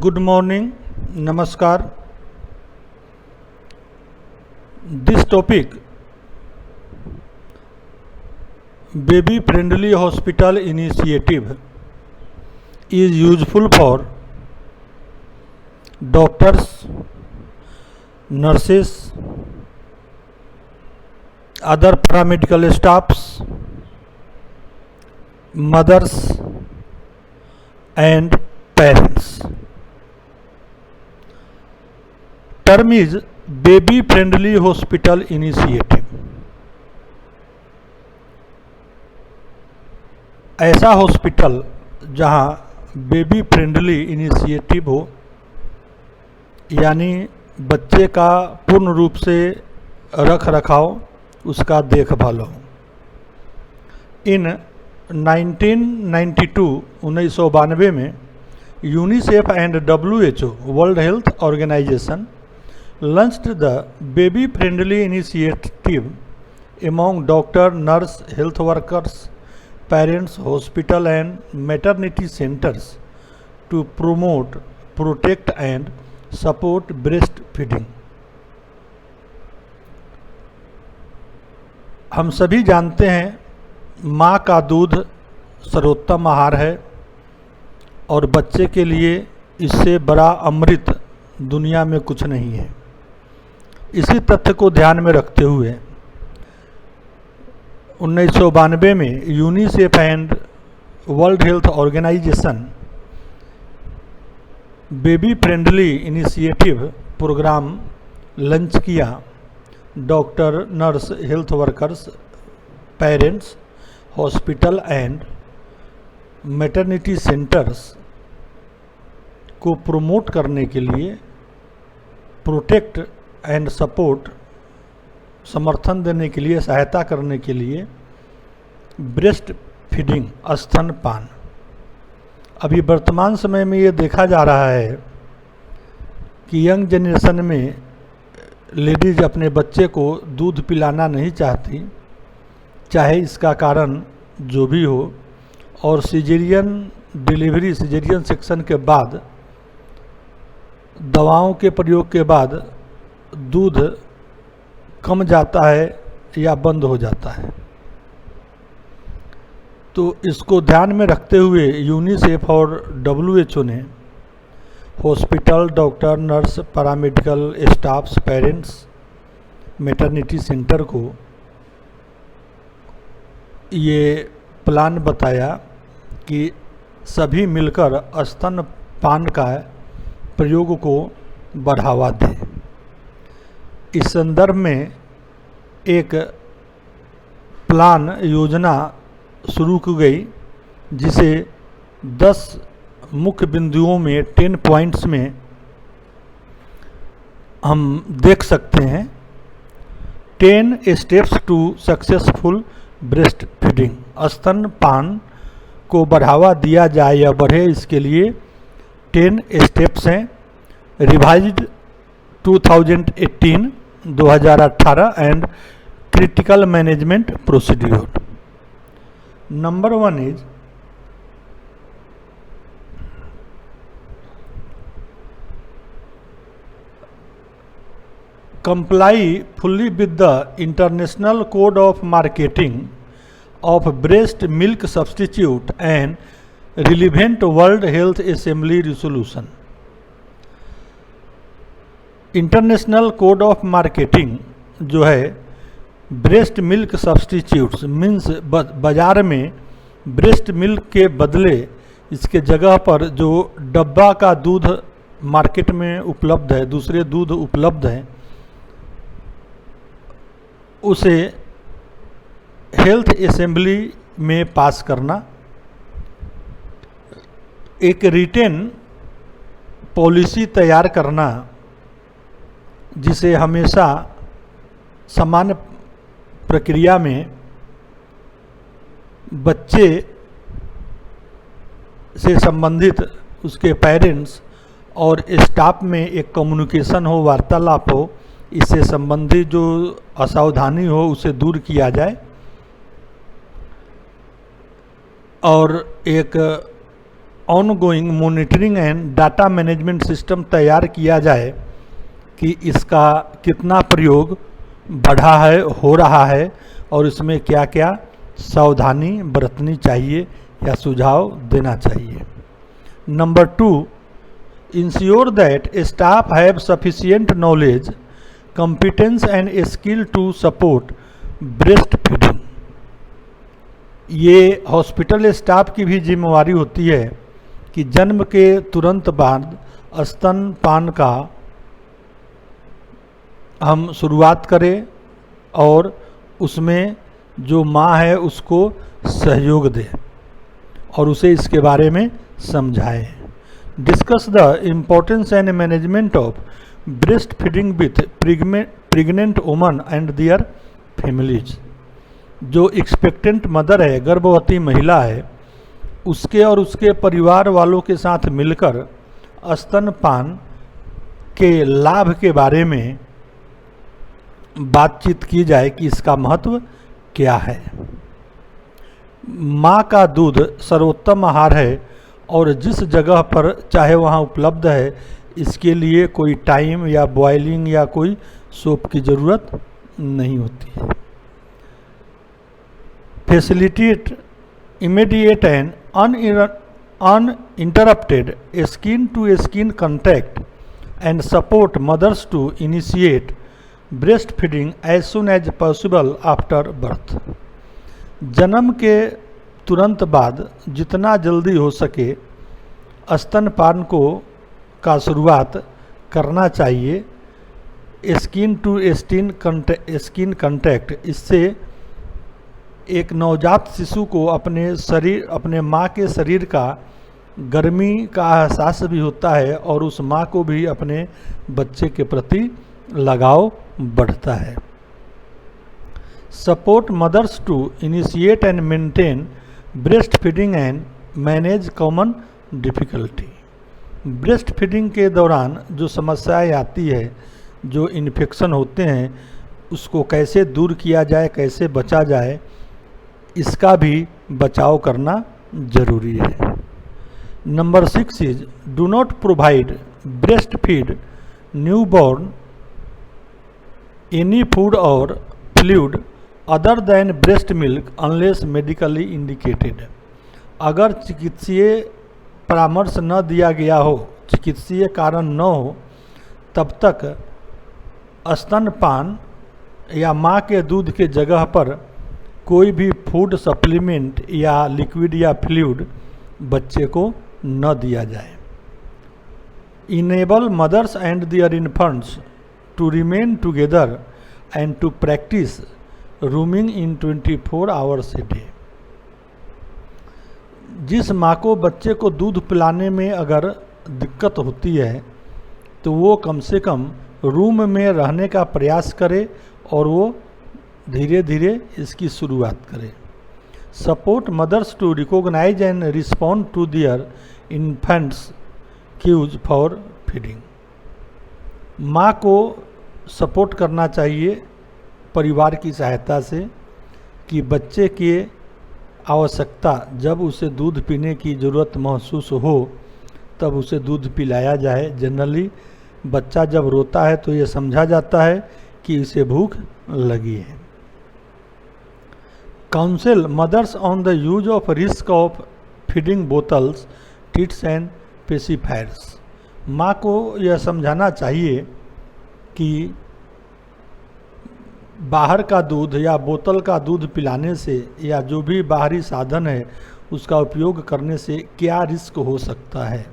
Good morning, Namaskar. This topic, baby friendly hospital initiative, is useful for doctors, nurses, other paramedical staffs, mothers and parents. Term is baby friendly hospital initiative. ऐसा hospital जहां baby friendly initiative हो, यानी बच्चे का पूर्ण रूप से रख रखाव, उसका देखभाल हो। इन 1992 में UNICEF and WHO World Health Organization launched the baby friendly initiative among doctor, nurse, health workers, parents, hospital and maternity centers to promote, protect and support breastfeeding. हम सभी जानते हैं माँ का दूध सर्वोत्तम आहार है और बच्चे के लिए इससे बड़ा अमृत दुनिया में कुछ नहीं है। इसी तथ्य को ध्यान में रखते हुए 1992 में UNICEF and World Health Organization baby friendly initiative programme launch किया। Doctor, nurse, health workers, parents, hospital and maternity centres को प्रमोट करने के लिए, प्रोटेक्ट एंड सपोर्ट, समर्थन देने के लिए, सहायता करने के लिए ब्रेस्ट फीडिंग, स्तनपान। अभी वर्तमान समय में ये देखा जा रहा है कि यंग जनरेशन में लेडीज अपने बच्चे को दूध पिलाना नहीं चाहती, चाहे इसका कारण जो भी हो, और सिजेरियन डिलीवरी, सिजेरियन सेक्शन के बाद, दवाओं के प्रयोग के बाद दूध कम जाता है या बंद हो जाता है। तो इसको ध्यान में रखते हुए यूनिसेफ और WHO ने hospital, doctor, nurse, paramedical staffs, parents, maternity centre को ये प्लान बताया कि सभी मिलकर स्तनपान का प्रयोग को बढ़ावा दें। इस संदर्भ में एक प्लान, योजना शुरू की गई, जिसे 10 मुख्य बिंदुओं में, 10 पॉइंट्स में हम देख सकते हैं। 10 steps to successful breast feeding. स्तनपान को बढ़ावा दिया जाए या बढ़े, इसके लिए 10 स्टेप्स हैं। Revised 2018 and critical management procedure. Number 1 is comply fully with the International Code of Marketing of Breast Milk Substitute and relevant World Health Assembly resolution. International code of marketing जो है ब्रेस्ट मिल्क सब्सटीट्यूट्स, मीन्स बाज़ार में breast milk के बदले इसके जगह पर जो डब्बा का दूध मार्केट में उपलब्ध है, दूसरे दूध उपलब्ध हैं, उसे हेल्थ असेंबली में पास करना। एक रिटेन पॉलिसी तैयार करना जिसे हमेशा सामान्य प्रक्रिया में बच्चे से संबंधित उसके पेरेंट्स और स्टाफ में एक कम्युनिकेशन हो, वार्तालाप हो, इससे संबंधित जो असावधानी हो उसे दूर किया जाए। और एक ongoing monitoring and data management system तैयार किया जाए कि इसका कितना प्रयोग बढ़ा है, हो रहा है, और इसमें क्या क्या सावधानी बरतनी चाहिए या सुझाव देना चाहिए। Number 2, ensure that staff have sufficient knowledge, competence and skill to support breast feeding. ये हॉस्पिटल स्टाफ की भी जिम्मेवारी होती है कि जन्म के तुरंत बाद स्तनपान का हम शुरुआत करें और उसमें जो माँ है उसको सहयोग दें और उसे इसके बारे में समझाएं। Discuss the importance and management of breast feeding with pregnant woman and their families. जो एक्सपेक्टेंट मदर है, गर्भवती महिला है, उसके और उसके परिवार वालों के साथ मिलकर स्तनपान के लाभ के बारे में बातचीत की जाए कि इसका महत्व क्या है। माँ का दूध सर्वोत्तम आहार है और जिस जगह पर चाहे वहाँ उपलब्ध है, इसके लिए कोई टाइम या बॉयलिंग या कोई सोप की ज़रूरत नहीं होती है। Facilitate immediate and uninterrupted skin to skin contact and support mothers to initiate breastfeeding as soon as possible after birth। जन्म के तुरंत बाद जितना जल्दी हो सके स्तनपान का शुरुआत करना चाहिए। स्किन टू स्किन कंटैक्ट, इससे एक नवजात शिशु को अपने माँ के शरीर का गर्मी का एहसास भी होता है और उस माँ को भी अपने बच्चे के प्रति लगाव बढ़ता है। Support mothers to initiate and maintain breast feeding and manage common difficulty. Breast feeding के दौरान जो समस्याएं आती है, जो इन्फेक्शन होते हैं, उसको कैसे दूर किया जाए, कैसे बचा जाए, इसका भी बचाव करना जरूरी है। Number 6 is do not provide breast feed newborn any food और fluid other than breast milk unless medically indicated. अगर चिकित्सीय परामर्श न दिया गया हो, चिकित्सीय कारण न हो, तब तक स्तनपान या माँ के दूध के जगह पर कोई भी फूड सप्लीमेंट या लिक्विड या फ्लूइड बच्चे को न दिया जाए। Enable mothers and their infants to remain together and to practise rooming in 24 hours a day. जिस माँ को बच्चे को दूध पिलाने में अगर दिक्कत होती है तो वो कम से कम रूम में रहने का प्रयास करे और वो धीरे धीरे इसकी शुरुआत करें। Support mothers to recognise and respond to their infants cues for feeding. माँ को सपोर्ट करना चाहिए परिवार की सहायता से कि बच्चे की आवश्यकता, जब उसे दूध पीने की ज़रूरत महसूस हो तब उसे दूध पिलाया जाए। जनरली बच्चा जब रोता है तो ये समझा जाता है कि इसे भूख लगी है। Counsel mothers on the use of risk of feeding bottles, teats and pacifiers. माँ को यह समझाना चाहिए कि बाहर का दूध या बोतल का दूध पिलाने से या जो भी बाहरी साधन है उसका उपयोग करने से क्या रिस्क हो सकता है।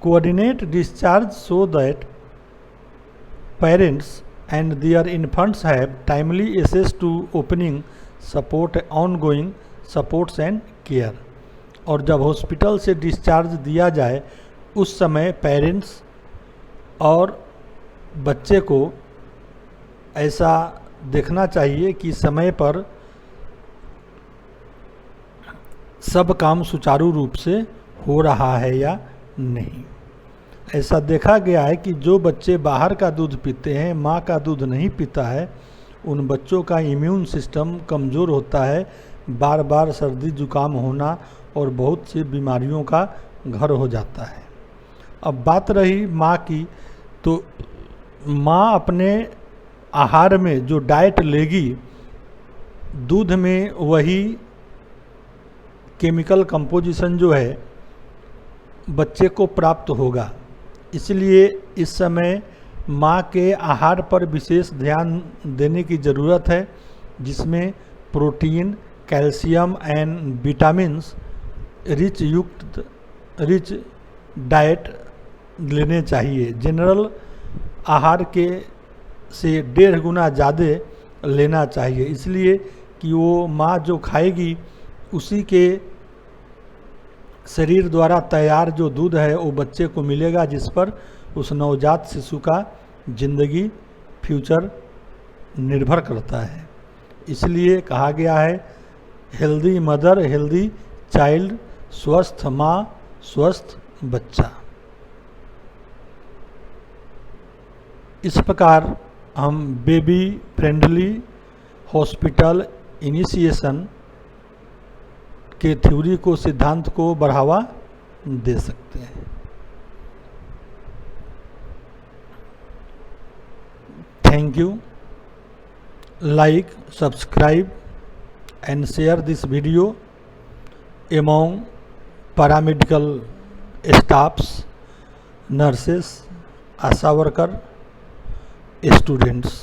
Coordinate discharge so that parents and their infants have timely access to opening support ongoing supports and care. और जब हॉस्पिटल से डिस्चार्ज दिया जाए उस समय पेरेंट्स और बच्चे को ऐसा देखना चाहिए कि समय पर सब काम सुचारू रूप से हो रहा है या नहीं। ऐसा देखा गया है कि जो बच्चे बाहर का दूध पीते हैं, माँ का दूध नहीं पीता है, उन बच्चों का इम्यून सिस्टम कमज़ोर होता है, बार बार सर्दी जुकाम होना और बहुत सी बीमारियों का घर हो जाता है। अब बात रही माँ की, तो माँ अपने आहार में जो डाइट लेगी, दूध में वही केमिकल कंपोजिशन जो है बच्चे को प्राप्त होगा। इसलिए इस समय माँ के आहार पर विशेष ध्यान देने की ज़रूरत है, जिसमें protein, calcium and vitamins rich diet लेने चाहिए। जनरल आहार के से 1.5 गुना ज़्यादा लेना चाहिए, इसलिए कि वो माँ जो खाएगी उसी के शरीर द्वारा तैयार जो दूध है वो बच्चे को मिलेगा, जिस पर उस नवजात शिशु का जिंदगी फ्यूचर निर्भर करता है। इसलिए कहा गया है, हेल्दी मदर हेल्दी चाइल्ड, स्वस्थ माँ स्वस्थ बच्चा। इस प्रकार हम बेबी फ्रेंडली हॉस्पिटल इनिशिएशन के थ्योरी को, सिद्धांत को बढ़ावा दे सकते हैं। Thank you. Like, subscribe and share this video among paramedical staffs, nurses, ASHA worker, students.